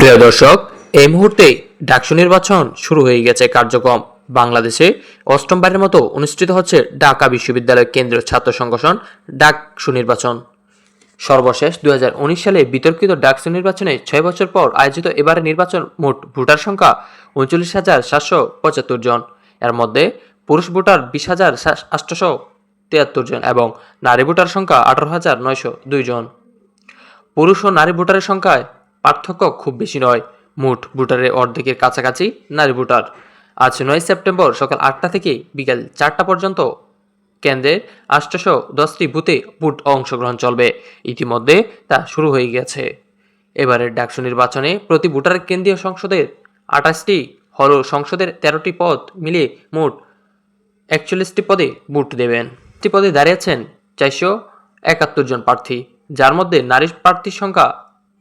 প্রিয় দর্শক, এই মুহূর্তে ডাকসু নির্বাচন শুরু হয়ে গেছে কার্যক্রম। বাংলাদেশে অষ্টমবারের মতো অনুষ্ঠিত হচ্ছে ঢাকা বিশ্ববিদ্যালয় কেন্দ্রীয় ছাত্র সংগঠন ডাকসু নির্বাচন। সর্বশেষ 2019 সালে বিতর্কিত ডাকসু নির্বাচনে 6 বছর পর আয়োজিত এবারের নির্বাচন মোট ভোটার সংখ্যা 39,775 জন। এর মধ্যে পুরুষ ভোটার 20,873 জন এবং নারী ভোটার সংখ্যা 18,902 জন। পুরুষ ও নারী ভোটারের সংখ্যায় পার্থক্য খুব বেশি নয়। মোট ভোটারের অর্ধেকের কাছাকাছি নারী ভোটার। আজ 9 সেপ্টেম্বর সকাল 8টা থেকে বিকাল 4টা পর্যন্ত কেন্দ্রের 810টি বুথে ভোট অংশগ্রহণ চলবে। ইতিমধ্যে তা শুরু হয়ে গেছে। এবারের ডাকসু নির্বাচনে প্রতি ভোটারের কেন্দ্রীয় সংসদের 28টি হল সংসদের 13টি পদ মিলিয়ে মোট 41টি পদে ভোট দেবেন। একটি পদে দাঁড়িয়েছেন 471 জন প্রার্থী, যার মধ্যে নারী প্রার্থীর সংখ্যা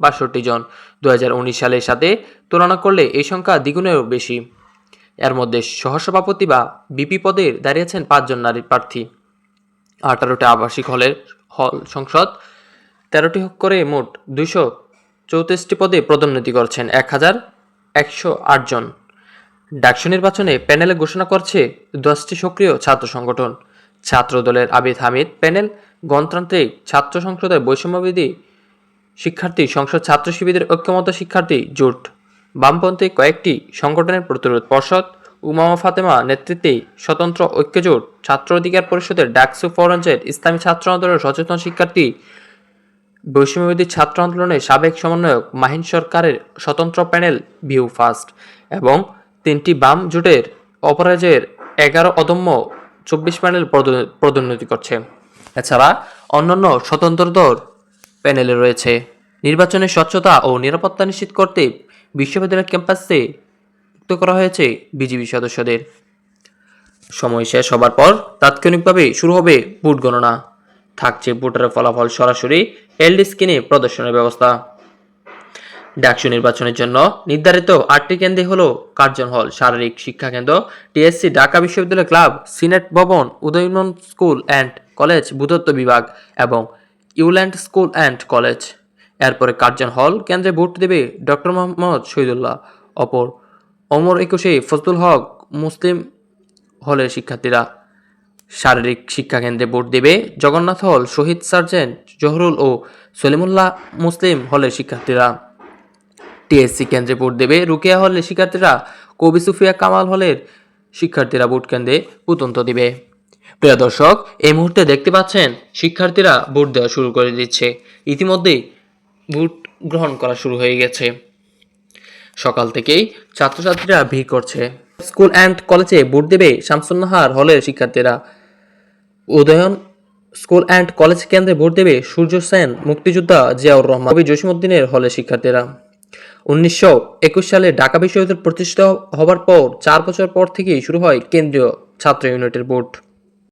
62 জন। 2019 সালের সাথে তুলনা করলে এই সংখ্যা দ্বিগুণেরও বেশি। এর মধ্যে সহসভাপতি বা বিপি পদে দাঁড়িয়েছেন 5 জন নারী প্রার্থী। 18টি আবাসিক হল সংসদ 13টি করে মোট 234টি পদে পদোন্নতি করছেন 1108 জন। ডাকসু নির্বাচনে প্যানেলে ঘোষণা করছে 10টি সক্রিয় ছাত্র সংগঠন। ছাত্র দলের আবিদ হামিদ প্যানেল, গণতান্ত্রিক ছাত্র সংসদের বৈষম্যবিধি শিক্ষার্থী সংসদ, ছাত্র শিবিরের ঐক্যমত্য শিক্ষার্থী জোট, বামপন্থী কয়েকটি সংগঠনের প্রতিরোধ পর্ষদ, উমামা ফাতেমা নেতৃত্বে স্বতন্ত্র ঐক্যজোট, ছাত্র অধিকার পরিষদের ডাকসু ফরঞ্জের ইসলামী ছাত্র আন্দোলনের সচেতন শিক্ষার্থী, বৈষম্যবিধি ছাত্র আন্দোলনের সাবেক সমন্বয়ক মাহিন সরকারের স্বতন্ত্র প্যানেল ভিউ ফার্স্ট এবং 3টি বাম জোটের অপরাজয়ের 11 অদম্য 24 প্যানেল পদোন্নতি করছে। এছাড়া অন্যান্য স্বতন্ত্রদের প্যানেলে রয়েছে। নির্বাচনের স্বচ্ছতা ও নিরাপত্তা নিশ্চিত করতে বিশ্ববিদ্যালয় ক্যাম্পাসে মুক্ত করা হয়েছে বিজিবি সদস্যদের। সময় শেষ হবার পর তাৎক্ষণিকভাবে শুরু হবে ভোট গণনা। থাকছে ভোটারের ফলাফল সরাসরি এলডি স্ক্রিনে প্রদর্শনের ব্যবস্থা। ডাকসু নির্বাচনের জন্য নির্ধারিত 8টি কেন্দ্রে হলো কার্জন হল, শারীরিক শিক্ষা কেন্দ্র, টিএসসি, ঢাকা বিশ্ববিদ্যালয় ক্লাব, সিনেট ভবন, উদয়ন স্কুল অ্যান্ড কলেজ, ভূতত্ত্ব বিভাগ এবং ইউল্যান্ড স্কুল অ্যান্ড কলেজ। এরপরে কার্জন হল কেন্দ্রে ভোট দেবে ডক্টর মোহাম্মদ শহীদুল্লাহ, অপর ওমর একুশে ফজলুল হক মুসলিম হলের শিক্ষার্থীরা। শারীরিক শিক্ষা কেন্দ্রে ভোট দেবে জগন্নাথ হল, শহীদ সার্জেন্ট জহুরুল ও সলিমুল্লাহ মুসলিম হলের শিক্ষার্থীরা। টিএসসি কেন্দ্রে ভোট দেবে রুকেয়া হলের শিক্ষার্থীরা, কবি সুফিয়া কামাল হলের শিক্ষার্থীরা ভোট কেন্দ্রে ভোটান্ত দিবে। প্রিয় দর্শক, এই মুহূর্তে দেখতে পাচ্ছেন শিক্ষার্থীরা ভোট দেওয়া শুরু করে দিচ্ছে। ইতিমধ্যেই ভোট গ্রহণ করা শুরু হয়ে গেছে। সকাল থেকেই ছাত্রছাত্রীরা ভিড় করছে। স্কুল অ্যান্ড কলেজে ভোট দেবে শামসুন্নাহার হলের শিক্ষার্থীরা। উদয়ন স্কুল অ্যান্ড কলেজ কেন্দ্রে ভোট দেবে সূর্য সেন, মুক্তিযোদ্ধা জিয়াউর রহমান, কবি জসিমউদ্দিনের হলের শিক্ষার্থীরা। 1921 সালে ঢাকা বিশ্ববিদ্যালয় প্রতিষ্ঠিত হবার পর 4 বছর পর থেকেই শুরু হয় কেন্দ্রীয় ছাত্র ইউনিটের ভোট।